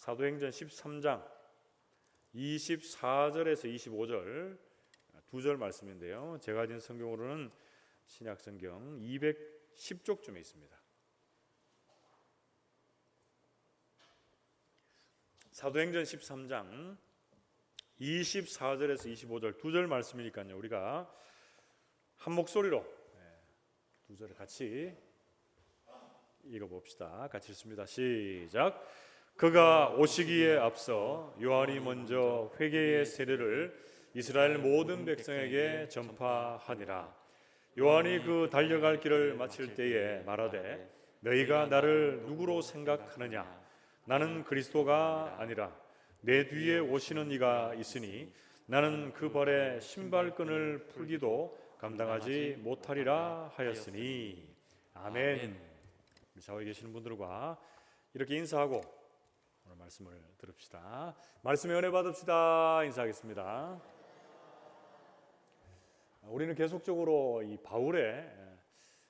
사도행전 13장 24절에서 25절 두 절 말씀인데요. 제가 가진 성경으로는 신약성경 210쪽쯤에 있습니다. 사도행전 13장 24절에서 25절 두 절 말씀이니까요. 우리가 한 목소리로 두 절을 같이 읽어봅시다. 같이 읽습니다. 시작. 그가 오시기에 앞서 요한이 먼저 회개의 세례를 이스라엘 모든 백성에게 전파하니라. 요한이 그 달려갈 길을 마칠 때에 말하되 너희가 나를 누구로 생각하느냐? 나는 그리스도가 아니라 내 뒤에 오시는 이가 있으니 나는 그 발에 신발끈을 풀기도 감당하지 못하리라 하였으니. 아멘. 좌우에 계시는 분들과 이렇게 인사하고 오늘 말씀을 들읍시다. 말씀의 은혜 받읍시다. 인사하겠습니다. 우리는 계속적으로 이 바울의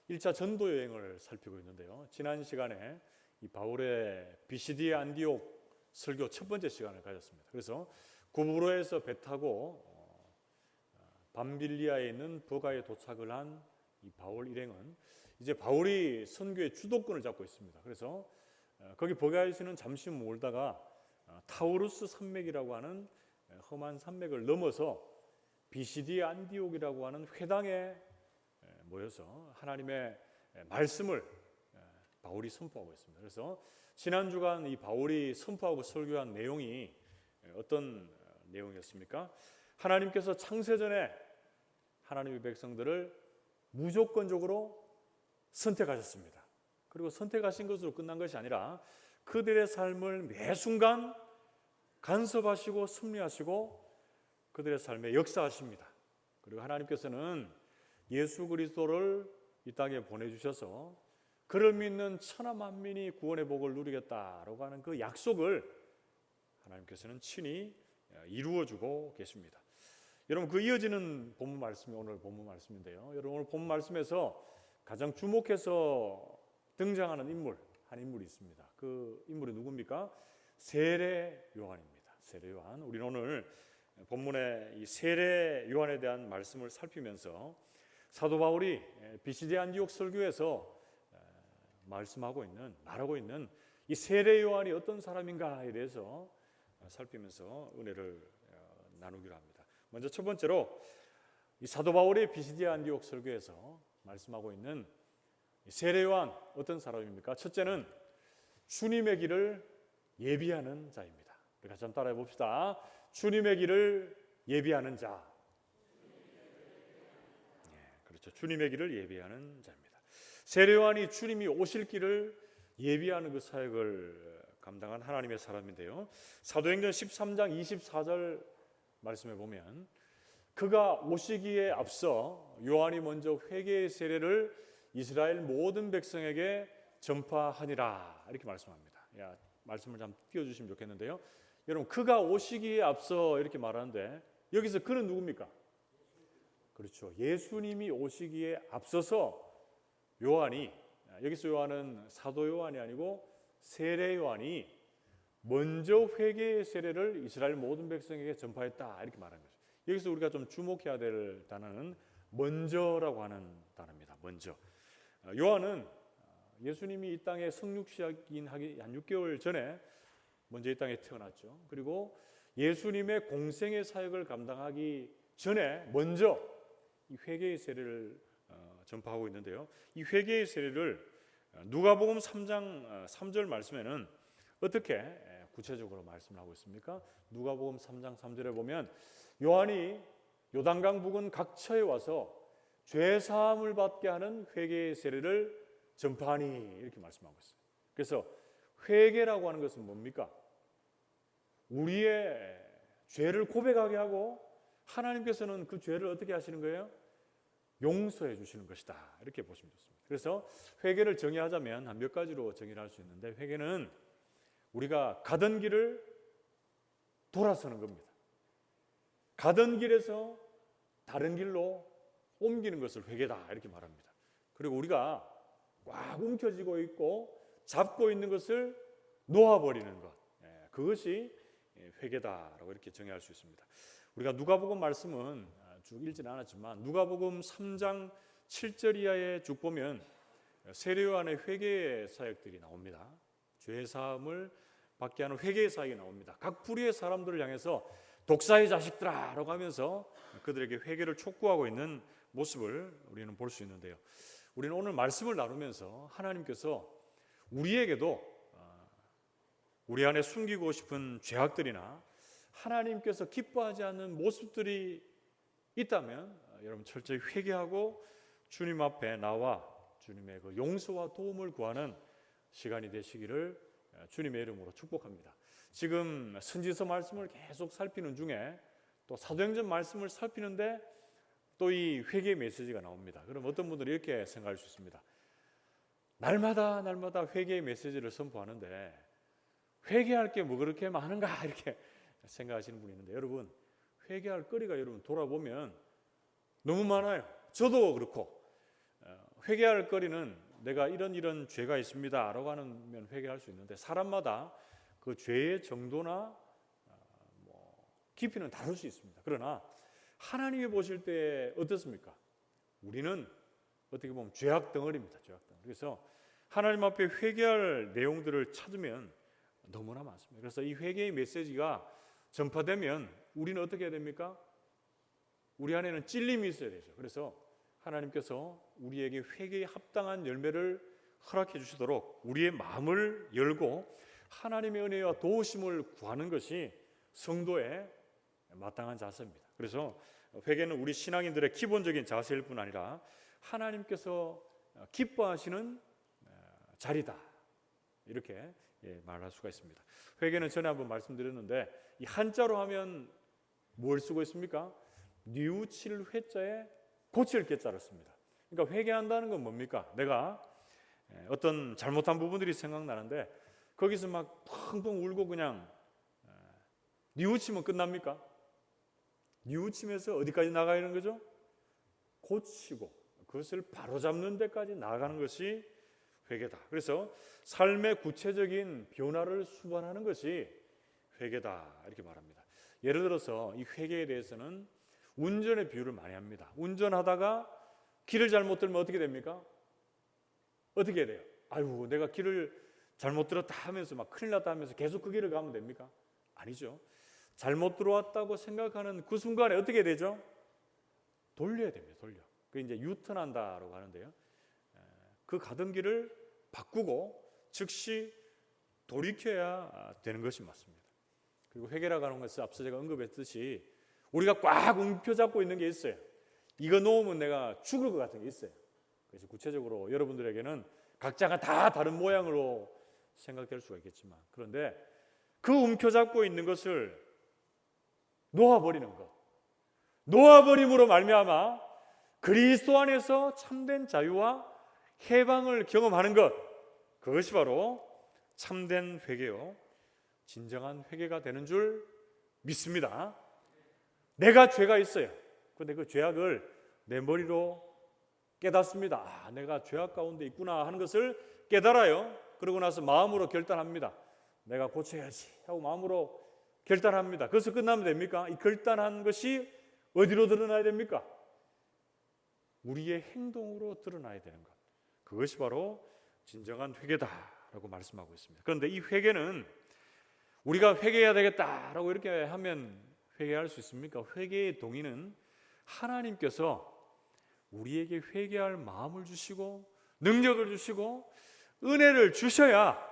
1차 전도 여행을 살피고 있는데요. 지난 시간에 이 바울의 비시디의 안디옥 설교 첫 번째 시간을 가졌습니다. 그래서 구브로에서 배 타고 밤빌리아에 있는 버가에 도착을 한 이 바울 일행은 이제 바울이 선교의 주도권을 잡고 있습니다. 그래서 거기 버가에서는 잠시 몰다가 타우루스 산맥이라고 하는 험한 산맥을 넘어서 비시디의 안디옥이라고 하는 회당에 모여서 하나님의 말씀을 바울이 선포하고 있습니다. 그래서 지난 주간 이 바울이 선포하고 설교한 내용이 어떤 내용이었습니까? 하나님께서 창세전에 하나님의 백성들을 무조건적으로 선택하셨습니다. 그리고 선택하신 것으로 끝난 것이 아니라 그들의 삶을 매 순간 간섭하시고 섭리하시고 그들의 삶에 역사하십니다. 그리고 하나님께서는 예수 그리스도를 이 땅에 보내주셔서 그를 믿는 천하 만민이 구원의 복을 누리겠다라고 하는 그 약속을 하나님께서는 친히 이루어주고 계십니다. 여러분, 그 이어지는 본문 말씀이 오늘 본문 말씀인데요. 여러분, 오늘 본문 말씀에서 가장 주목해서 등장하는 인물, 한 인물이 있습니다. 그 인물이 누굽니까? 세례 요한입니다. 세례 요한. 우리는 오늘 본문의 이 세례 요한에 대한 말씀을 살피면서 사도 바울이 비시디 안디옥 설교에서 말하고 있는 이 세례 요한이 어떤 사람인가에 대해서 살피면서 은혜를 나누기로 합니다. 먼저 첫 번째로 이 사도 바울의 비시디 안디옥 설교에서 말씀하고 있는 세례 요한 어떤 사람입니까? 첫째는 주님의 길을 예비하는 자입니다. 우리 같이 한번 따라해 봅시다. 주님의 길을 예비하는 자. 그렇죠. 주님의 길을 예비하는 자입니다. 세례 요한이 주님이 오실 길을 예비하는 그 사역을 감당한 하나님의 사람인데요. 사도행전 13장 24절 말씀해 보면 그가 오시기에 앞서 요한이 먼저 회개의 세례를 이스라엘 모든 백성에게 전파하니라 이렇게 말씀합니다. 말씀을 좀 띄워주시면 좋겠는데요. 여러분, 그가 오시기에 앞서 이렇게 말하는데 여기서 그는 누굽니까? 그렇죠. 예수님이 오시기에 앞서서 요한이, 여기서 요한은 사도 요한이 아니고 세례 요한이 먼저 회개의 세례를 이스라엘 모든 백성에게 전파했다 이렇게 말하는 거죠. 여기서 우리가 좀 주목해야 될 단어는 먼저라고 하는 단어입니다. 먼저. 요한은 예수님이 이 땅에 성육시하긴 하기 한 6개월 전에 먼저 이 땅에 태어났죠. 그리고 예수님의 공생의 사역을 감당하기 전에 먼저 이 회개의 세례를 전파하고 있는데요. 이 회개의 세례를 누가복음 3장 3절 말씀에는 어떻게 구체적으로 말씀을 하고 있습니까? 누가복음 3장 3절에 보면 요한이 요단강 부근 각처에 와서 죄 사함을 받게 하는 회개의 세례를 전파하니 이렇게 말씀하고 있어요. 그래서 회개라고 하는 것은 뭡니까? 우리의 죄를 고백하게 하고 하나님께서는 그 죄를 어떻게 하시는 거예요? 용서해 주시는 것이다. 이렇게 보시면 좋습니다. 그래서 회개를 정의하자면 한 몇 가지로 정의를 할 수 있는데 회개는 우리가 가던 길을 돌아서는 겁니다. 가던 길에서 다른 길로 옮기는 것을 회개다 이렇게 말합니다. 그리고 우리가 꽉 움켜쥐고 있고 잡고 있는 것을 놓아버리는 것, 그것이 회개다라고 이렇게 정의할 수 있습니다. 우리가 누가복음 말씀은 쭉 읽지는 않았지만 누가복음 3장 7절 이하에 쭉 보면 세례요한의 회개의 사역들이 나옵니다. 죄 사함을 받게 하는 회개의 사역이 나옵니다. 각 부류의 사람들을 향해서 독사의 자식들아라고 하면서 그들에게 회개를 촉구하고 있는 모습을 우리는 볼 수 있는데요. 우리는 오늘 말씀을 나누면서 하나님께서 우리에게도 우리 안에 숨기고 싶은 죄악들이나 하나님께서 기뻐하지 않는 모습들이 있다면 여러분 철저히 회개하고 주님 앞에 나와 주님의 그 용서와 도움을 구하는 시간이 되시기를 주님의 이름으로 축복합니다. 지금 선지서 말씀을 계속 살피는 중에 또 사도행전 말씀을 살피는데 또 이 회개의 메시지가 나옵니다. 그럼 어떤 분들이 이렇게 생각할 수 있습니다. 날마다 회개의 메시지를 선포하는데 회개할 게 뭐 그렇게 많은가 이렇게 생각하시는 분이 있는데 여러분 회개할 거리가 여러분 돌아보면 너무 많아요. 저도 그렇고 회개할 거리는 내가 이런 죄가 있습니다 라고 하면 회개할 수 있는데 사람마다 그 죄의 정도나 깊이는 다를 수 있습니다. 그러나 하나님이 보실 때 어떻습니까? 우리는 어떻게 보면 죄악 덩어리입니다. 죄악 덩어리. 그래서 하나님 앞에 회개할 내용들을 찾으면 너무나 많습니다. 그래서 이 회개의 메시지가 전파되면 우리는 어떻게 해야 됩니까? 우리 안에는 찔림이 있어야 되죠. 그래서 하나님께서 우리에게 회개에 합당한 열매를 허락해 주시도록 우리의 마음을 열고 하나님의 은혜와 도우심을 구하는 것이 성도의 마땅한 자세입니다. 그래서 회개는 우리 신앙인들의 기본적인 자세일 뿐 아니라 하나님께서 기뻐하시는 자리다 이렇게 말할 수가 있습니다. 회개는 전에 한번 말씀드렸는데 이 한자로 하면 뭘 쓰고 있습니까? 뉘우칠 회자에 고칠 개자를 씁니다. 그러니까 회개한다는 건 뭡니까? 내가 어떤 잘못한 부분들이 생각나는데 거기서 막 펑펑 울고 그냥 뉘우치면 끝납니까? 뉘우치면서 어디까지 나가는 거죠? 고치고 그것을 바로잡는 데까지 나아가는 것이 회개다. 그래서 삶의 구체적인 변화를 수반하는 것이 회개다 이렇게 말합니다. 예를 들어서 이 회개에 대해서는 운전의 비유를 많이 합니다. 운전하다가 길을 잘못 들면 어떻게 됩니까? 어떻게 해야 돼요? 아이고 내가 길을 잘못 들었다 하면서 막 큰일 났다 하면서 계속 그 길을 가면 됩니까? 아니죠. 잘못 들어왔다고 생각하는 그 순간에 어떻게 되죠? 돌려야 됩니다. 돌려. 그게 이제 유턴한다라고 하는데요. 그 가던 길을 바꾸고 즉시 돌이켜야 되는 것이 맞습니다. 그리고 회개라고 하는 것은 앞서 제가 언급했듯이 우리가 꽉 움켜잡고 있는 게 있어요. 이거 놓으면 내가 죽을 것 같은 게 있어요. 그래서 구체적으로 여러분들에게는 각자가 다 다른 모양으로 생각될 수가 있겠지만 그런데 그 움켜잡고 있는 것을 놓아버리는 것, 놓아버림으로 말미암아 그리스도 안에서 참된 자유와 해방을 경험하는 것, 그것이 바로 참된 회개요 진정한 회개가 되는 줄 믿습니다. 내가 죄가 있어요. 그런데 그 죄악을 내 머리로 깨닫습니다. 내가 죄악 가운데 있구나 하는 것을 깨달아요. 그러고 나서 마음으로 결단합니다. 내가 고쳐야지 하고 마음으로 결단합니다. 그래서 끝나면 됩니까? 이 결단한 것이 어디로 드러나야 됩니까? 우리의 행동으로 드러나야 되는 것. 그것이 바로 진정한 회개다라고 말씀하고 있습니다. 그런데 이 회개는 우리가 회개해야 되겠다라고 이렇게 하면 회개할 수 있습니까? 회개의 동의는 하나님께서 우리에게 회개할 마음을 주시고 능력을 주시고 은혜를 주셔야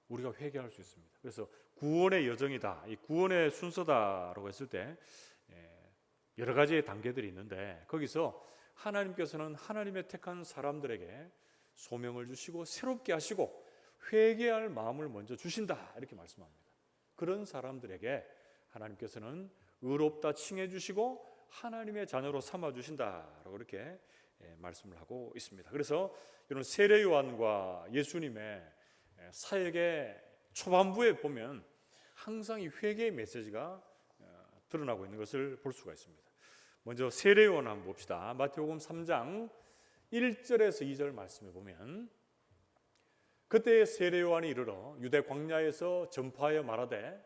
우리가 회개할 수 있습니다. 그래서 구원의 여정이다, 이 구원의 순서다라고 했을 때 여러 가지의 단계들이 있는데 거기서 하나님께서는 하나님의 택한 사람들에게 소명을 주시고 새롭게 하시고 회개할 마음을 먼저 주신다 이렇게 말씀합니다. 그런 사람들에게 하나님께서는 의롭다 칭해 주시고 하나님의 자녀로 삼아 주신다라고 이렇게 말씀을 하고 있습니다. 그래서 이런 세례 요한과 예수님의 사역의 초반부에 보면 항상 이 회개의 메시지가 드러나고 있는 것을 볼 수가 있습니다. 먼저 세례 요한 한번 봅시다. 마태복음 3장 1절에서 2절 말씀에 보면 그때 세례 요한이 이르러 유대 광야에서 전파하여 말하되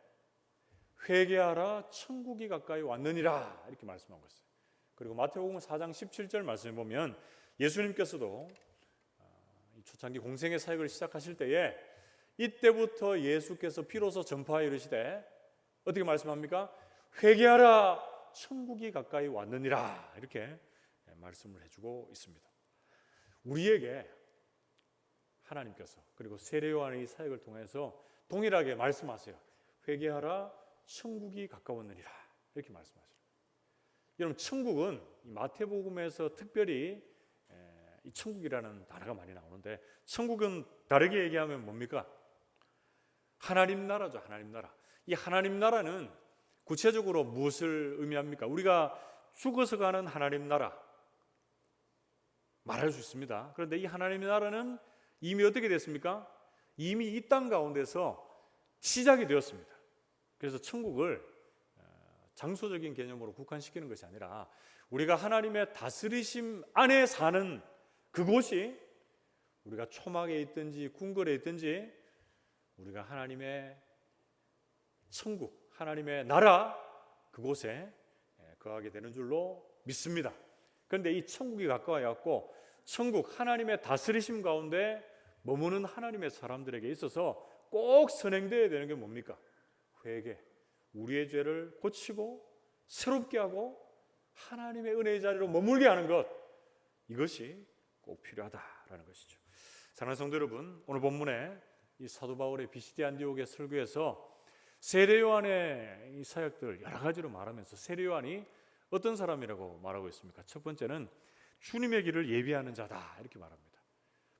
회개하라 천국이 가까이 왔느니라 이렇게 말씀하고 있어요. 그리고 마태복음 4장 17절 말씀에 보면 예수님께서도 초창기 공생의 사역을 시작하실 때에 이때부터 예수께서 비로소 전파하여 이르시되 어떻게 말씀합니까? 회개하라 천국이 가까이 왔느니라 이렇게 말씀을 해주고 있습니다. 우리에게 하나님께서 그리고 세례 요한의 사역을 통해서 동일하게 말씀하세요. 회개하라 천국이 가까웠느니라 이렇게 말씀하세요. 여러분 천국은 마태복음에서 특별히 이 천국이라는 단어가 많이 나오는데 천국은 다르게 얘기하면 뭡니까? 하나님 나라죠. 하나님 나라. 이 하나님 나라는 구체적으로 무엇을 의미합니까? 우리가 죽어서 가는 하나님 나라 말할 수 있습니다. 그런데 이 하나님 나라는 이미 어떻게 됐습니까? 이미 이 땅 가운데서 시작이 되었습니다. 그래서 천국을 장소적인 개념으로 국한시키는 것이 아니라 우리가 하나님의 다스리심 안에 사는 그곳이 우리가 초막에 있든지 궁궐에 있든지 우리가 하나님의 천국, 하나님의 나라 그곳에 거하게 되는 줄로 믿습니다. 그런데 이 천국이 가까워 왔고 천국 하나님의 다스리심 가운데 머무는 하나님의 사람들에게 있어서 꼭 선행되어야 되는 게 뭡니까? 회개, 우리의 죄를 고치고 새롭게 하고 하나님의 은혜의 자리로 머물게 하는 것, 이것이 꼭 필요하다라는 것이죠. 사랑하는 성도 여러분, 오늘 본문에 이 사도 바울의 비시디 안디옥의 설교에서 세례 요한의 이 사역들 여러 가지로 말하면서 세례 요한이 어떤 사람이라고 말하고 있습니까? 첫 번째는 주님의 길을 예비하는 자다 이렇게 말합니다.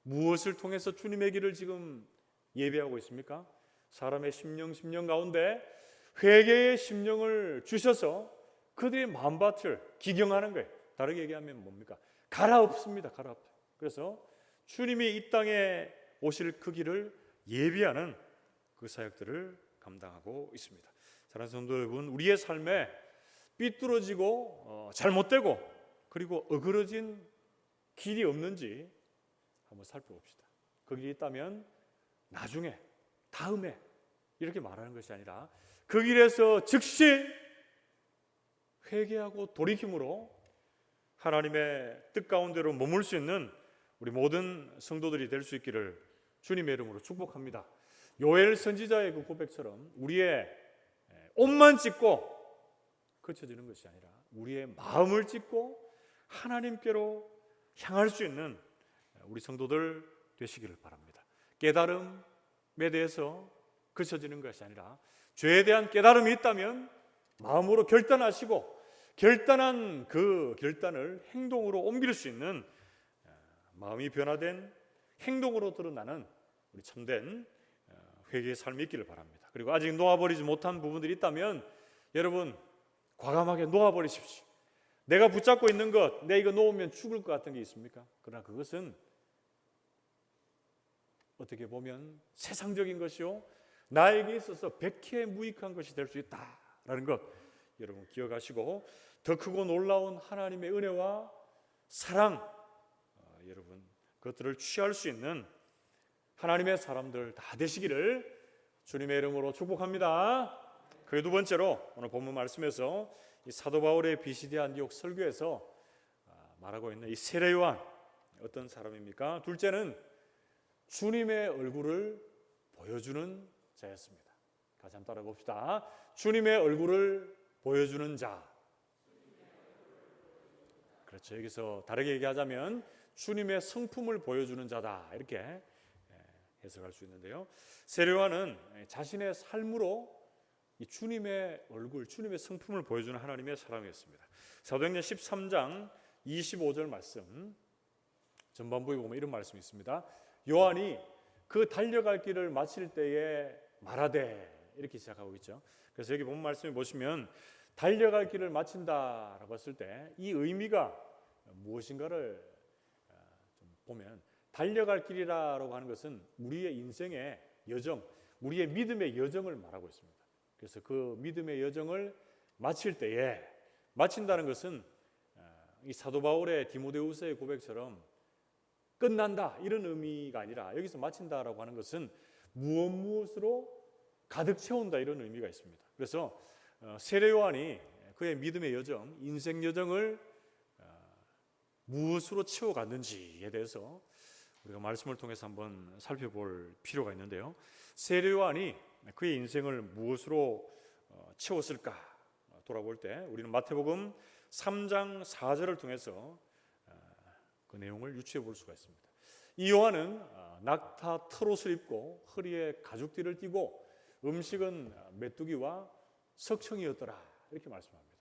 무엇을 통해서 주님의 길을 지금 예비하고 있습니까? 사람의 심령 가운데 회개의 심령을 주셔서 그들의 마음밭을 기경하는 거예요. 다르게 얘기하면 뭡니까? 갈아엎습니다. 갈아엎어요. 그래서 주님이 이 땅에 오실 그 길을 예비하는 그 사역들을 감당하고 있습니다. 사랑하는 성도 여러분, 우리의 삶에 삐뚤어지고 잘못되고 그리고 어그러진 길이 없는지 한번 살펴봅시다. 그 길이 있다면 나중에, 다음에 이렇게 말하는 것이 아니라 그 길에서 즉시 회개하고 돌이킴으로 하나님의 뜻 가운데로 머물 수 있는 우리 모든 성도들이 될 수 있기를 주님의 이름으로 축복합니다. 요엘 선지자의 그 고백처럼 우리의 옷만 찢고 그쳐지는 것이 아니라 우리의 마음을 찢고 하나님께로 향할 수 있는 우리 성도들 되시기를 바랍니다. 깨달음에 대해서 그쳐지는 것이 아니라 죄에 대한 깨달음이 있다면 마음으로 결단하시고 결단한 그 결단을 행동으로 옮길 수 있는 마음이 변화된 행동으로 드러나는 우리 참된 회개의 삶이 있기를 바랍니다. 그리고 아직 놓아버리지 못한 부분들이 있다면 여러분 과감하게 놓아버리십시오. 내가 붙잡고 있는 것, 내 이거 놓으면 죽을 것 같은 게 있습니까? 그러나 그것은 어떻게 보면 세상적인 것이요 나에게 있어서 백해 무익한 것이 될 수 있다라는 것 여러분 기억하시고 더 크고 놀라운 하나님의 은혜와 사랑 여러분 그것들을 취할 수 있는 하나님의 사람들 다 되시기를 주님의 이름으로 축복합니다. 그 두 번째로 오늘 본문 말씀에서 이 사도 바울의 비시디 안디옥 설교에서 말하고 있는 이 세례 요한 어떤 사람입니까? 둘째는 주님의 얼굴을 보여주는 자였습니다. 같이 한번 따라 봅시다. 주님의 얼굴을 보여주는 자. 그렇죠. 여기서 다르게 얘기하자면 주님의 성품을 보여주는 자다 이렇게 해석할 수 있는데요. 세례 요한은 자신의 삶으로 이 주님의 얼굴, 주님의 성품을 보여주는 하나님의 사람이었습니다. 사도행전 13장 25절 말씀 전반부에 보면 이런 말씀이 있습니다. 요한이 그 달려갈 길을 마칠 때에 말하되 이렇게 시작하고 있죠. 그래서 여기 본 말씀을 보시면 달려갈 길을 마친다라고 했을 때 이 의미가 무엇인가를 좀 보면 달려갈 길이라고 하는 것은 우리의 인생의 여정, 우리의 믿음의 여정을 말하고 있습니다. 그래서 그 믿음의 여정을 마칠 때에 마친다는 것은 이 사도 바울의 디모데후서의 고백처럼 끝난다 이런 의미가 아니라 여기서 마친다라고 하는 것은 무엇으로 가득 채운다 이런 의미가 있습니다. 그래서 세례 요한이 그의 믿음의 여정, 인생 여정을 무엇으로 채워갔는지에 대해서 우리가 말씀을 통해서 한번 살펴볼 필요가 있는데요. 세례 요한이 그의 인생을 무엇으로 채웠을까 돌아볼 때 우리는 마태복음 3장 4절을 통해서 그 내용을 유추해 볼 수가 있습니다. 이 요한은 낙타 털옷을 입고 허리에 가죽띠를 띠고 음식은 메뚜기와 석청이었더라 이렇게 말씀합니다.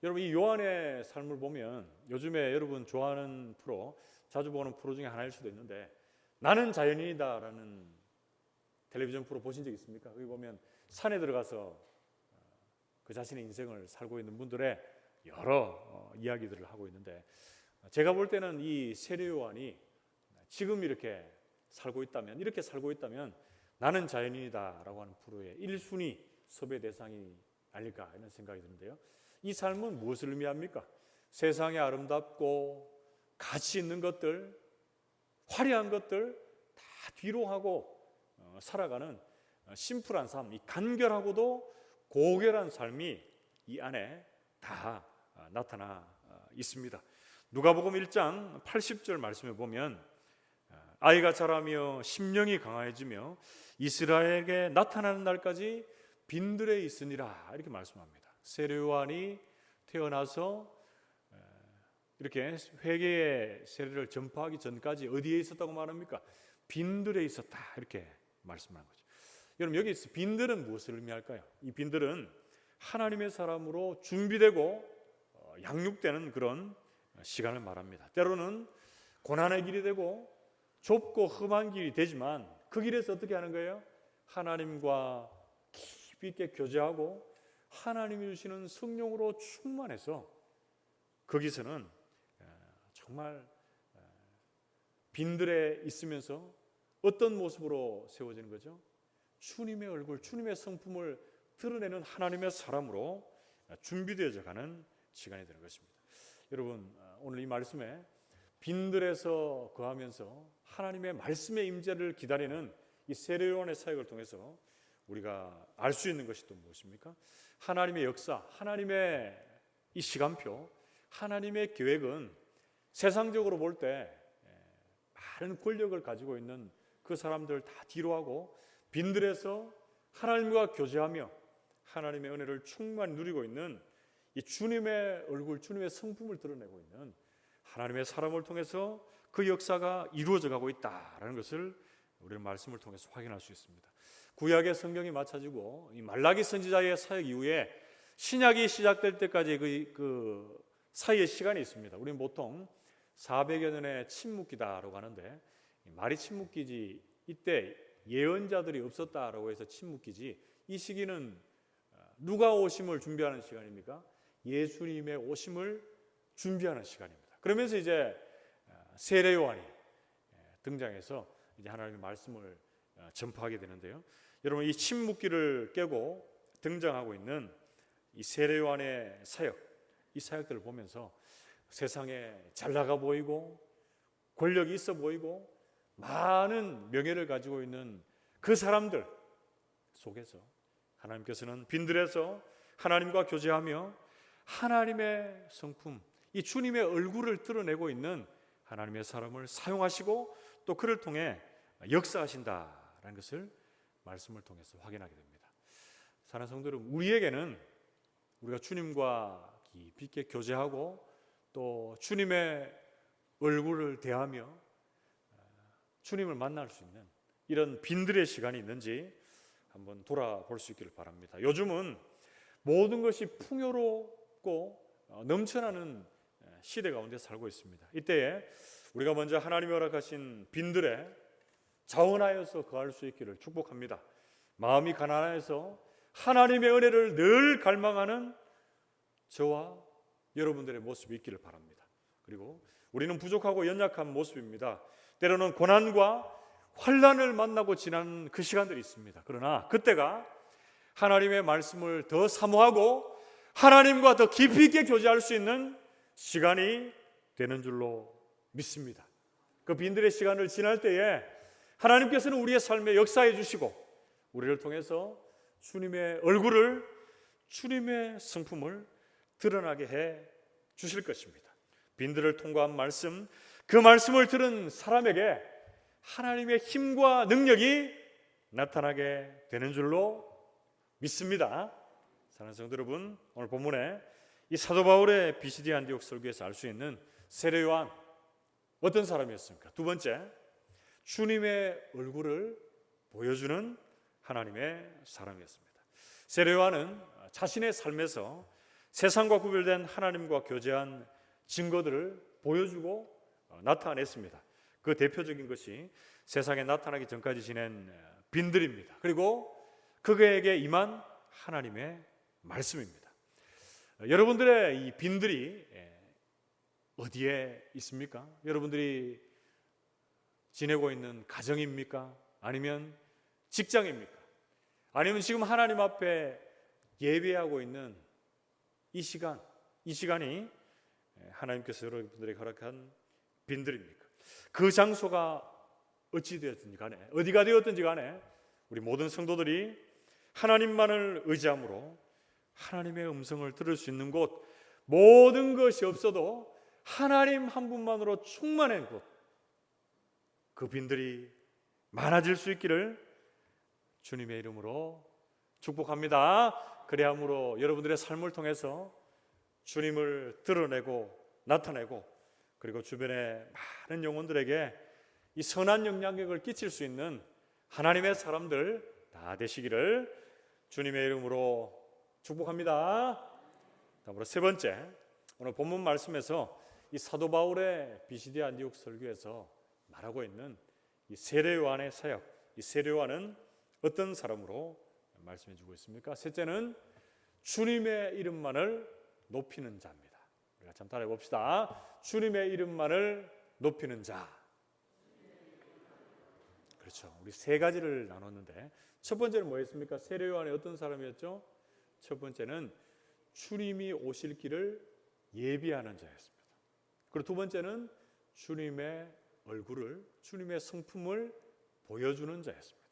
여러분 이 요한의 삶을 보면 요즘에 여러분 좋아하는 프로, 자주 보는 프로 중에 하나일 수도 있는데 나는 자연인이다라는 텔레비전 프로 보신 적 있습니까? 여기 보면 산에 들어가서 그 자신의 인생을 살고 있는 분들의 여러 이야기들을 하고 있는데 제가 볼 때는 이 세례 요한이 지금 이렇게 살고 있다면 나는 자연인이다라고 하는 프로의 1순위 섭외 대상이 아닐까 이런 생각이 드는데요. 이 삶은 무엇을 의미합니까? 세상에 아름답고 가치 있는 것들, 화려한 것들 다 뒤로 하고 살아가는 심플한 삶, 이 간결하고도 고결한 삶이 이 안에 다 나타나 있습니다. 누가복음 1장 80절 말씀에 보면 아이가 자라며 심령이 강화해지며 이스라엘에게 나타나는 날까지 빈들에 있으니라 이렇게 말씀합니다. 세례 요한이 태어나서 이렇게 회개의 세례를 전파하기 전까지 어디에 있었다고 말합니까? 빈들에 있었다 이렇게 말씀하는 거죠. 여러분 여기 빈들은 무엇을 의미할까요? 이 빈들은 하나님의 사람으로 준비되고 양육되는 그런 시간을 말합니다. 때로는 고난의 길이 되고 좁고 험한 길이 되지만 그 길에서 어떻게 하는 거예요? 하나님과 깊이 있게 교제하고 하나님이 주시는 성령으로 충만해서 거기서는 정말 빈들에 있으면서 어떤 모습으로 세워지는 거죠? 주님의 얼굴, 주님의 성품을 드러내는 하나님의 사람으로 준비되어져 가는 시간이 되는 것입니다. 여러분 오늘 이 말씀에 빈들에서 거하면서 하나님의 말씀의 임재를 기다리는 이 세례 요한의 사역을 통해서 우리가 알 수 있는 것이 또 무엇입니까? 하나님의 역사, 하나님의 이 시간표, 하나님의 계획은 세상적으로 볼 때 많은 권력을 가지고 있는 그 사람들 다 뒤로하고 빈들에서 하나님과 교제하며 하나님의 은혜를 충만히 누리고 있는 이 주님의 얼굴, 주님의 성품을 드러내고 있는 하나님의 사람을 통해서 그 역사가 이루어져 가고 있다라는 것을 우리는 말씀을 통해서 확인할 수 있습니다. 구약의 성경이 마쳐지고 이 말라기 선지자의 사역 이후에 신약이 시작될 때까지 그 사이의 시간이 있습니다. 우리는 보통 400여 년의 침묵기다라고 하는데 말이 침묵기지 이때 예언자들이 없었다라고 해서 침묵기지 이 시기는 누가 오심을 준비하는 시간입니까? 예수님의 오심을 준비하는 시간입니다. 그러면서 이제 세례 요한이 등장해서 이제 하나님의 말씀을 전파하게 되는데요. 여러분 이 침묵기를 깨고 등장하고 있는 이 세례 요한의 사역, 이 사역들을 보면서 세상에 잘 나가 보이고 권력이 있어 보이고 많은 명예를 가지고 있는 그 사람들 속에서 하나님께서는 빈들에서 하나님과 교제하며 하나님의 성품, 이 주님의 얼굴을 드러내고 있는 하나님의 사람을 사용하시고 또 그를 통해 역사하신다라는 것을 말씀을 통해서 확인하게 됩니다. 사랑하는 성도 여러분, 우리에게는 우리가 주님과 깊이 있게 교제하고 또 주님의 얼굴을 대하며 주님을 만날 수 있는 이런 빈들의 시간이 있는지 한번 돌아볼 수 있기를 바랍니다. 요즘은 모든 것이 풍요롭고 넘쳐나는 시대 가운데 살고 있습니다. 이때에 우리가 먼저 하나님이 허락하신 빈들에 자원하여서 거할 수 있기를 축복합니다. 마음이 가난해서 하나님의 은혜를 늘 갈망하는 저와 여러분들의 모습이 있기를 바랍니다. 그리고 우리는 부족하고 연약한 모습입니다. 때로는 고난과 환난을 만나고 지나는 그 시간들이 있습니다. 그러나 그때가 하나님의 말씀을 더 사모하고 하나님과 더 깊이 있게 교제할 수 있는 시간이 되는 줄로 믿습니다. 그 빈들의 시간을 지날 때에 하나님께서는 우리의 삶에 역사해 주시고 우리를 통해서 주님의 얼굴을, 주님의 성품을 드러나게 해 주실 것입니다. 빈들을 통과한 말씀, 그 말씀을 들은 사람에게 하나님의 힘과 능력이 나타나게 되는 줄로 믿습니다. 사랑하는 성도 여러분, 오늘 본문에 이 사도 바울의 비시디 안디옥 설교에서 알 수 있는 세례 요한 어떤 사람이었습니까? 두 번째, 주님의 얼굴을 보여주는 하나님의 사람이었습니다. 세례 요한은 자신의 삶에서 세상과 구별된 하나님과 교제한 증거들을 보여주고 나타냈습니다. 그 대표적인 것이 세상에 나타나기 전까지 지낸 빈들입니다. 그리고 그에게 임한 하나님의 말씀입니다. 여러분들의 이 빈들이 어디에 있습니까? 여러분들이 지내고 있는 가정입니까? 아니면 직장입니까? 아니면 지금 하나님 앞에 예배하고 있는 이 시간이 하나님께서 여러분들에게 허락한 빈들입니까? 그 장소가 어찌 되었든지 간에, 어디가 되었든지 간에 우리 모든 성도들이 하나님만을 의지함으로 하나님의 음성을 들을 수 있는 곳, 모든 것이 없어도 하나님 한 분만으로 충만한 곳, 그 빈들이 많아질 수 있기를 주님의 이름으로 축복합니다. 그래야므로 여러분들의 삶을 통해서 주님을 드러내고 나타내고, 그리고 주변의 많은 영혼들에게 이 선한 영향력을 끼칠 수 있는 하나님의 사람들 다 되시기를 주님의 이름으로 축복합니다. 다음으로 세 번째, 오늘 본문 말씀에서 이 사도 바울의 비시디 안디옥 설교에서 말하고 있는 이 세례 요한의 사역, 이 세례 요한은 어떤 사람으로 말씀해 주고 있습니까? 셋째는 주님의 이름만을 높이는 자입니다. 우리가 참 따라해 봅시다. 주님의 이름만을 높이는 자. 그렇죠. 우리 세 가지를 나눴는데 첫 번째는 뭐였습니까? 세례 요한이 어떤 사람이었죠? 첫 번째는 주님이 오실 길을 예비하는 자였습니다. 그리고 두 번째는 주님의 얼굴을, 주님의 성품을 보여주는 자였습니다.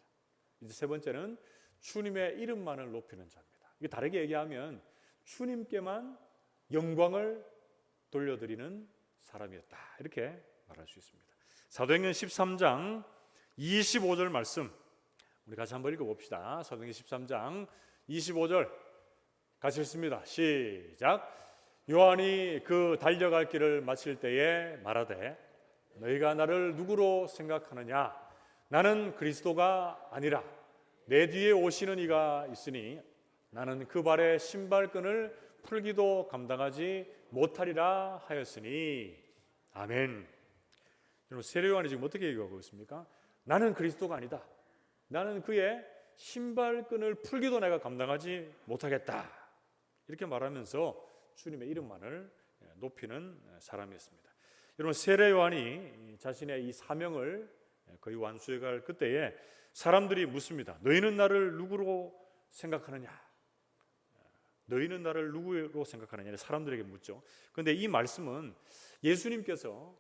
이제 세 번째는 주님의 이름만을 높이는 자입니다. 이게 다르게 얘기하면 주님께만 영광을 돌려드리는 사람이었다, 이렇게 말할 수 있습니다. 사도행전 13장 25절 말씀 우리 같이 한번 읽어봅시다. 사도행전 13장 25절 같이 읽습니다. 시작. 요한이 그 달려갈 길을 마칠 때에 말하되 너희가 나를 누구로 생각하느냐? 나는 그리스도가 아니라 내 뒤에 오시는 이가 있으니 나는 그 발의 신발끈을 풀기도 감당하지 못하리라 하였으니. 아멘. 여러분, 세례 요한이 지금 어떻게 얘기하고 있습니까? 나는 그리스도가 아니다. 나는 그의 신발끈을 풀기도 내가 감당하지 못하겠다. 이렇게 말하면서 주님의 이름만을 높이는 사람이었습니다. 여러분, 세례 요한이 자신의 이 사명을 거의 완수해갈 그때에 사람들이 묻습니다. 너희는 나를 누구로 생각하느냐? 너희는 나를 누구로 생각하느냐? 사람들에게 묻죠. 그런데 이 말씀은 예수님께서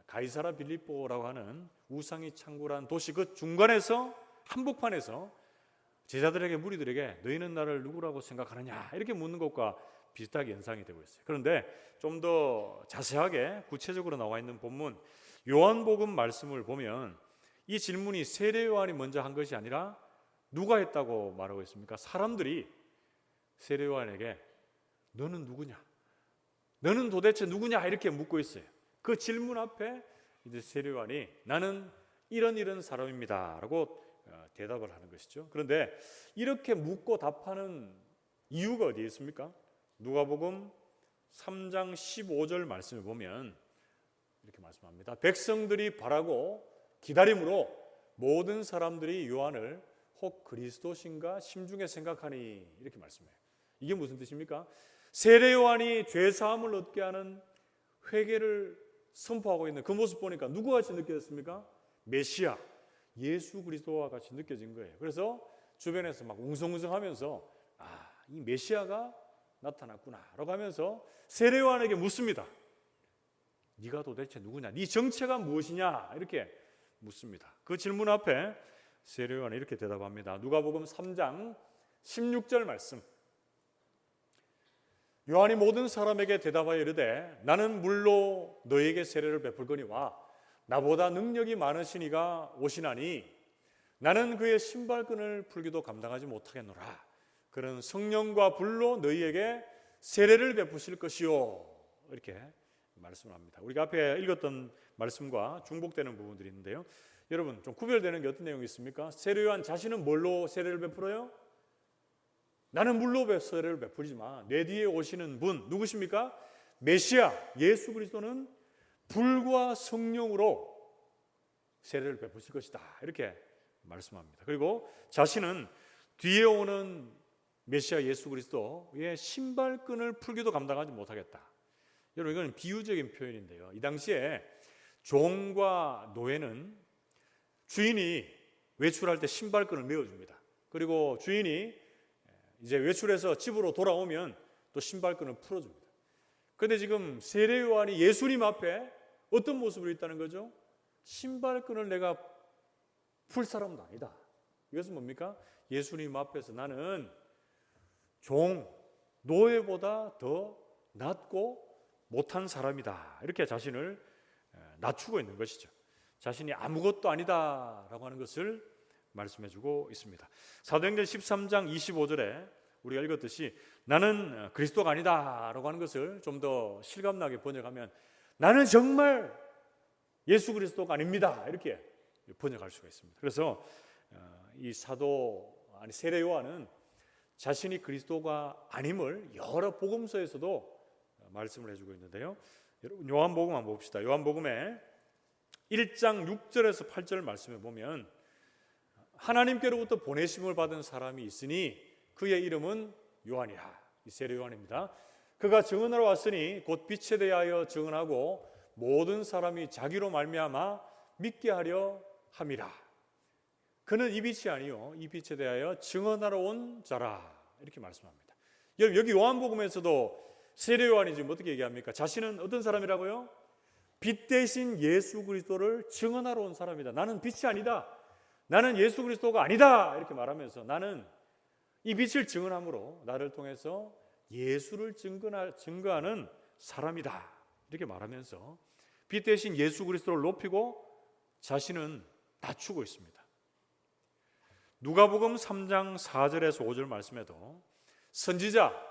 가이사라 빌립보라고 하는 우상이 창궐한 도시 그 중간에서, 한복판에서 제자들에게, 무리들에게 너희는 나를 누구라고 생각하느냐? 이렇게 묻는 것과 비슷하게 연상이 되고 있어요. 그런데 좀 더 자세하게 구체적으로 나와 있는 본문 요한복음 말씀을 보면 이 질문이 세례 요한이 먼저 한 것이 아니라 누가 했다고 말하고 있습니까? 사람들이 세례 요한에게 너는 누구냐? 너는 도대체 누구냐? 이렇게 묻고 있어요. 그 질문 앞에 이제 세례 요한이 나는 이런 사람입니다 라고 대답을 하는 것이죠. 그런데 이렇게 묻고 답하는 이유가 어디에 있습니까? 누가복음 3장 15절 말씀을 보면 이렇게 말씀합니다. 백성들이 바라고 기다림으로 모든 사람들이 요한을 혹 그리스도신가 심중에 생각하니, 이렇게 말씀해요. 이게 무슨 뜻입니까? 세례 요한이 죄 사함을 얻게 하는 회개를 선포하고 있는 그 모습 보니까 누구같이 느껴졌습니까? 메시아, 예수 그리스도와 같이 느껴진 거예요. 그래서 주변에서 막 웅성웅성하면서 이 메시아가 나타났구나 라고 하면서 세례 요한에게 묻습니다. 네가 도대체 누구냐? 네 정체가 무엇이냐? 이렇게 묻습니다. 그 질문 앞에 세례 요한이 이렇게 대답합니다. 누가복음 3장 16절 말씀. 요한이 모든 사람에게 대답하여 이르되 나는 물로 너에게 세례를 베풀거니와 나보다 능력이 많으시니가 오시나니 나는 그의 신발끈을 풀기도 감당하지 못하겠노라. 그는 성령과 불로 너희에게 세례를 베푸실 것이요. 이렇게 말씀을 합니다. 우리가 앞에 읽었던 말씀과 중복되는 부분들이 있는데요. 여러분 좀 구별되는 게 어떤 내용이 있습니까? 세례 요한 자신은 뭘로 세례를 베풀어요? 나는 물로 세례를 베풀지만 내 뒤에 오시는 분 누구십니까? 메시아 예수 그리스도는 불과 성령으로 세례를 베푸실 것이다. 이렇게 말씀합니다. 그리고 자신은 뒤에 오는 메시아 예수 그리스도의 신발끈을 풀기도 감당하지 못하겠다. 여러분 이건 비유적인 표현인데요. 이 당시에 종과 노예는 주인이 외출할 때 신발끈을 메어줍니다. 그리고 주인이 이제 외출해서 집으로 돌아오면 또 신발끈을 풀어줍니다. 그런데 지금 세례 요한이 예수님 앞에 어떤 모습으로 있다는 거죠? 신발끈을 내가 풀 사람도 아니다. 이것은 뭡니까? 예수님 앞에서 나는 종, 노예보다 더 낮고 못한 사람이다. 이렇게 자신을 낮추고 있는 것이죠. 자신이 아무것도 아니다라고 하는 것을 말씀해주고 있습니다. 사도행전 13장 25절에 우리가 읽었듯이 나는 그리스도가 아니다라고 하는 것을 좀 더 실감나게 번역하면 나는 정말 예수 그리스도가 아닙니다. 이렇게 번역할 수가 있습니다. 그래서 이 세례 요한은 자신이 그리스도가 아님을 여러 복음서에서도 말씀을 해주고 있는데요. 여러분 요한복음 한번 봅시다. 요한복음에 1장 6절에서 8절 말씀해 보면 하나님께로부터 보내심을 받은 사람이 있으니 그의 이름은 요한이라. 이 세례 요한입니다. 그가 증언하러 왔으니 곧 빛에 대하여 증언하고 모든 사람이 자기로 말미암아 믿게 하려 함이라. 그는 이 빛이 아니요 이 빛에 대하여 증언하러 온 자라. 이렇게 말씀합니다. 여러분 여기 요한복음에서도 세례 요한이 지금 어떻게 얘기합니까? 자신은 어떤 사람이라고요? 빛 대신 예수 그리스도를 증언하러 온 사람이다. 나는 빛이 아니다. 나는 예수 그리스도가 아니다. 이렇게 말하면서 나는 이 빛을 증언함으로 나를 통해서 예수를 증거하는 사람이다. 이렇게 말하면서 빛 대신 예수 그리스도를 높이고 자신은 낮추고 있습니다. 누가복음 3장 4절에서 5절 말씀에도 선지자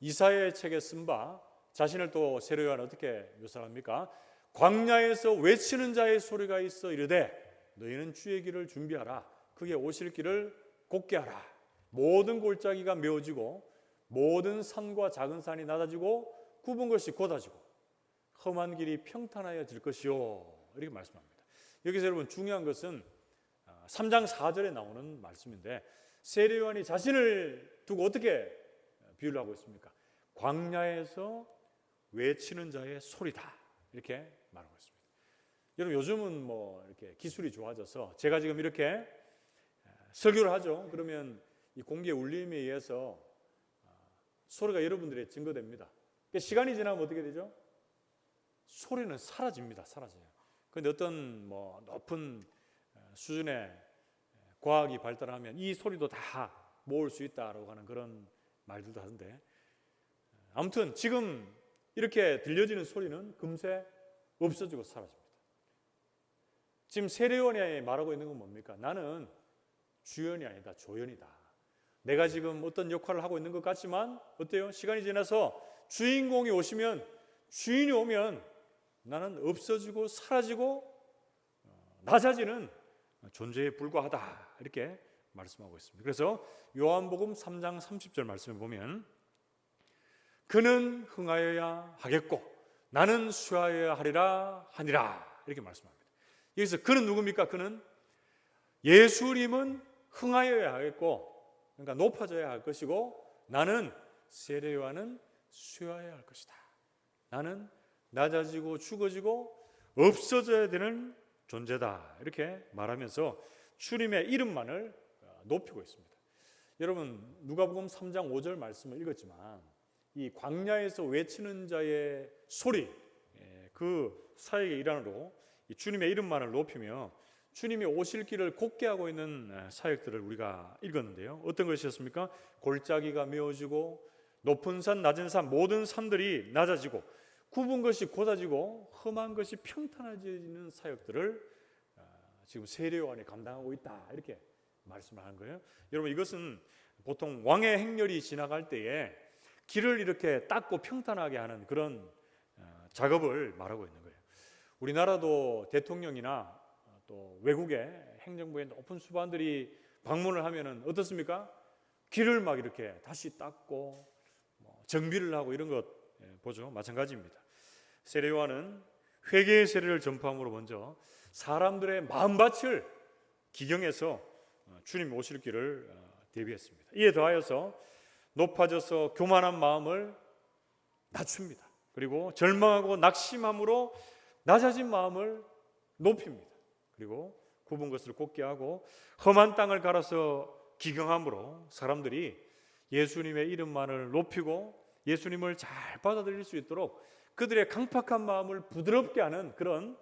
이사야의 책에 쓴 바 자신을 또 세례 요한은 어떻게 묘사합니까? 광야에서 외치는 자의 소리가 있어 이르되 너희는 주의 길을 준비하라. 그게 오실 길을 곧게 하라. 모든 골짜기가 메워지고 모든 산과 작은 산이 낮아지고 굽은 것이 곧아지고 험한 길이 평탄하여질 것이요. 이렇게 말씀합니다. 여기서 여러분 중요한 것은 3장 4절에 나오는 말씀인데 세례 요한이 자신을 두고 어떻게 비유를 하고 있습니까? 광야에서 외치는 자의 소리다. 이렇게 말하고 있습니다. 여러분 요즘은 뭐 이렇게 기술이 좋아져서 제가 지금 이렇게 설교를 하죠. 그러면 이 공기의 울림에 의해서 소리가 여러분들의 증거됩니다. 시간이 지나면 어떻게 되죠? 소리는 사라집니다. 사라져요. 그런데 어떤 뭐 높은 수준의 과학이 발달하면 이 소리도 다 모을 수 있다라고 하는 그런 말들도 하던데 아무튼 지금 이렇게 들려지는 소리는 금세 없어지고 사라집니다. 지금 세례 요한이 말하고 있는 건 뭡니까? 나는 주연이 아니다. 조연이다. 내가 지금 어떤 역할을 하고 있는 것 같지만 어때요? 시간이 지나서 주인공이 오시면 주인이 오면 나는 없어지고 사라지고 낮아지는 존재에 불과하다. 이렇게 말씀하고 있습니다. 그래서 요한복음 3장 30절 말씀을 보면 그는 흥하여야 하겠고 나는 쇠하여야 하리라 하니라. 이렇게 말씀합니다. 여기서 그는 누굽니까? 그는 예수님은 흥하여야 하겠고 그러니까 높아져야 할 것이고 나는 세례 요한은 쇠하여야 할 것이다. 나는 낮아지고 죽어지고 없어져야 되는 존재다. 이렇게 말하면서 주님의 이름만을 높이고 있습니다. 여러분 누가복음 3장 5절 말씀을 읽었지만 이 광야에서 외치는 자의 소리 그 사역의 일환으로 이 주님의 이름만을 높이며 주님이 오실 길을 곧게 하고 있는 사역들을 우리가 읽었는데요. 어떤 것이었습니까? 골짜기가 메워지고 높은 산 낮은 산 모든 산들이 낮아지고 굽은 것이 곧아지고 험한 것이 평탄해지는 사역들을 지금 세례요한이 감당하고 있다, 이렇게 말씀을 하는 거예요. 여러분, 이것은 보통 왕의 행렬이 지나갈 때에 길을 이렇게 닦고 평탄하게 하는 그런 작업을 말하고 있는 거예요. 우리나라도 대통령이나 또 외국의 행정부의 높은 수반들이 방문을 하면은 어떻습니까? 길을 막 이렇게 다시 닦고 정비를 하고 이런 것 보죠. 마찬가지입니다. 세례요한은 회개의 세례를 전파함으로 먼저 사람들의 마음밭을 기경해서 주님 오실 길을 대비했습니다. 이에 더하여서 높아져서 교만한 마음을 낮춥니다. 그리고 절망하고 낙심함으로 낮아진 마음을 높입니다. 그리고 굽은 것을 곧게 하고 험한 땅을 갈아서 기경함으로 사람들이 예수님의 이름만을 높이고 예수님을 잘 받아들일 수 있도록 그들의 강팍한 마음을 부드럽게 하는 그런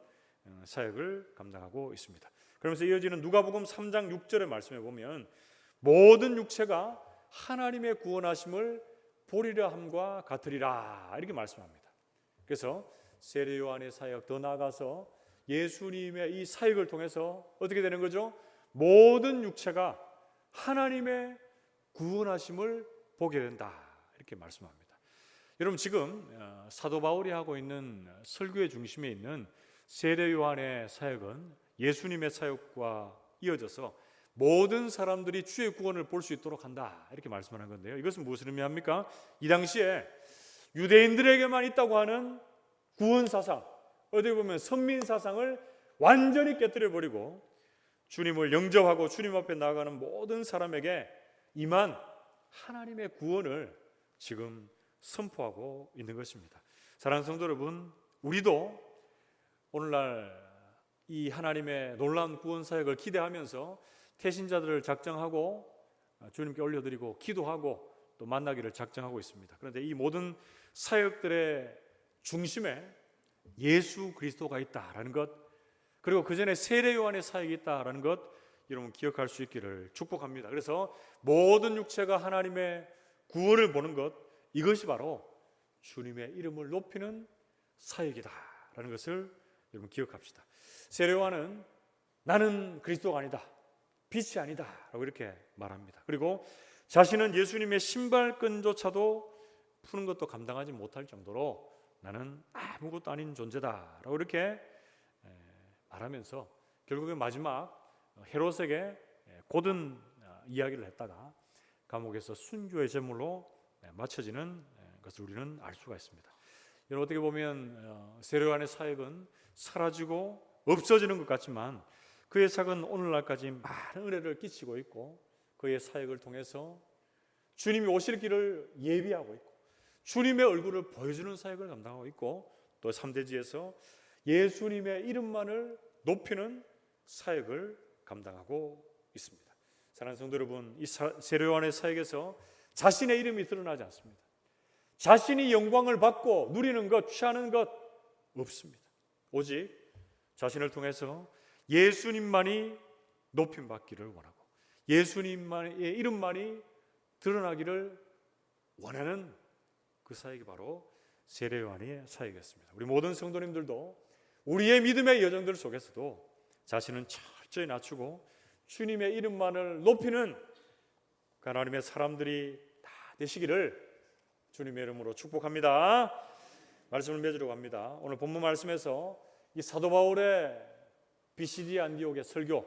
사역을 감당하고 있습니다. 그러면서 이어지는 누가복음 3장 6절의 말씀에 보면 모든 육체가 하나님의 구원하심을 보리라 함과 같으리라, 이렇게 말씀합니다. 그래서 세례요한의 사역, 더 나아가서 예수님의 이 사역을 통해서 어떻게 되는 거죠? 모든 육체가 하나님의 구원하심을 보게 된다, 이렇게 말씀합니다. 여러분, 지금 사도 바울이 하고 있는 설교의 중심에 있는 세례요한의 사역은 예수님의 사역과 이어져서 모든 사람들이 주의 구원을 볼 수 있도록 한다, 이렇게 말씀하는 건데요. 이것은 무엇을 의미합니까? 이 당시에 유대인들에게만 있다고 하는 구원 사상, 어떻게 보면 선민 사상을 완전히 깨뜨려 버리고 주님을 영접하고 주님 앞에 나아가는 모든 사람에게 임한 하나님의 구원을 지금 선포하고 있는 것입니다. 사랑하는 성도 여러분, 우리도 오늘날 이 하나님의 놀라운 구원 사역을 기대하면서 태신자들을 작정하고 주님께 올려드리고 기도하고 또 만나기를 작정하고 있습니다. 그런데 이 모든 사역들의 중심에 예수 그리스도가 있다라는 것, 그리고 그 전에 세례요한의 사역이 있다라는 것, 여러분 기억할 수 있기를 축복합니다. 그래서 모든 육체가 하나님의 구원을 보는 것, 이것이 바로 주님의 이름을 높이는 사역이다라는 것을 여러분 기억합시다. 세례요한은 나는 그리스도가 아니다, 빛이 아니다 라고 이렇게 말합니다. 그리고 자신은 예수님의 신발끈조차도 푸는 것도 감당하지 못할 정도로 나는 아무것도 아닌 존재다 라고 이렇게 말하면서 결국엔 마지막 헤롯에게 고든 이야기를 했다가 감옥에서 순교의 제물로 마쳐지는 것을 우리는 알 수가 있습니다. 여러분, 어떻게 보면 세례요한의 사역은 사라지고 없어지는 것 같지만 그의 사역은 오늘날까지 많은 은혜를 끼치고 있고 그의 사역을 통해서 주님이 오실 길을 예비하고 있고 주님의 얼굴을 보여주는 사역을 감당하고 있고 또 3대지에서 예수님의 이름만을 높이는 사역을 감당하고 있습니다. 사랑하는 성도 여러분, 이 세례요한의 사역에서 자신의 이름이 드러나지 않습니다. 자신이 영광을 받고 누리는 것, 취하는 것 없습니다. 오직 자신을 통해서 예수님만이 높임 받기를 원하고 예수님만의 이름만이 드러나기를 원하는 그 사역이 바로 세례요한의 사역이었습니다. 우리 모든 성도님들도 우리의 믿음의 여정들 속에서도 자신은 철저히 낮추고 주님의 이름만을 높이는 하나님의 사람들이 다 되시기를 주님의 이름으로 축복합니다. 말씀을 맺으려고 합니다. 오늘 본문 말씀에서 이 사도 바울의 비시디 안디옥의 설교,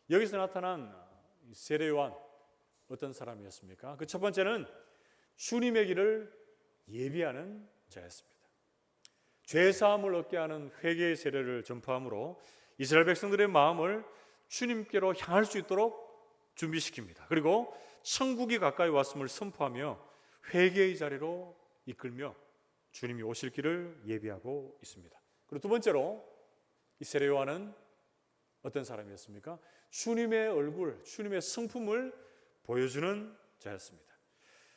여기서 나타난 세례요한 어떤 사람이었습니까? 그 첫 번째는 주님의 길을 예비하는 자였습니다. 죄사함을 얻게 하는 회개의 세례를 전파함으로 이스라엘 백성들의 마음을 주님께로 향할 수 있도록 준비시킵니다. 그리고 천국이 가까이 왔음을 선포하며 회개의 자리로 이끌며 주님이 오실 길을 예비하고 있습니다. 그리고 두 번째로 이 세례요한은 어떤 사람이었습니까? 주님의 얼굴, 주님의 성품을 보여주는 자였습니다.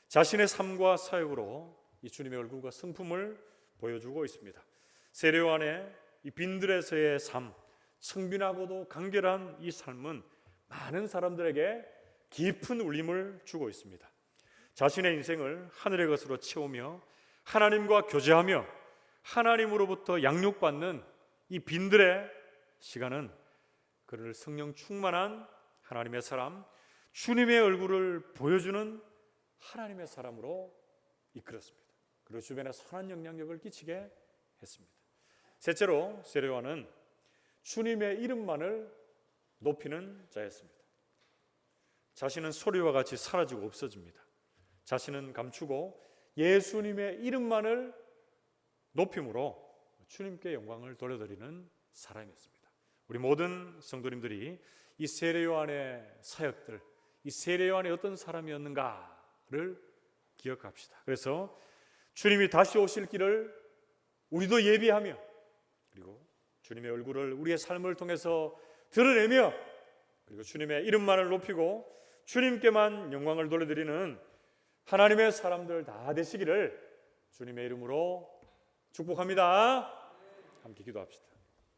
자신의 삶과 사역으로 이 주님의 얼굴과 성품을 보여주고 있습니다. 세례요한의 이 빈들에서의 삶, 청빈하고도 간결한 이 삶은 많은 사람들에게 깊은 울림을 주고 있습니다. 자신의 인생을 하늘의 것으로 채우며 하나님과 교제하며 하나님으로부터 양육받는 이 빈들의 시간은 그를 성령 충만한 하나님의 사람, 주님의 얼굴을 보여주는 하나님의 사람으로 이끌었습니다. 그리고 주변에 선한 영향력을 끼치게 했습니다. 셋째로 세례요한은 주님의 이름만을 높이는 자였습니다. 자신은 소리와 같이 사라지고 없어집니다. 자신은 감추고 예수님의 이름만을 높임으로 주님께 영광을 돌려드리는 사람이었습니다. 우리 모든 성도님들이 이 세례요한의 사역들, 이 세례요한이 어떤 사람이었는가를 기억합시다. 그래서 주님이 다시 오실 길을 우리도 예비하며, 그리고 주님의 얼굴을 우리의 삶을 통해서 드러내며, 그리고 주님의 이름만을 높이고 주님께만 영광을 돌려드리는 하나님의 사람들 다 되시기를 주님의 이름으로 축복합니다. 함께 기도합시다.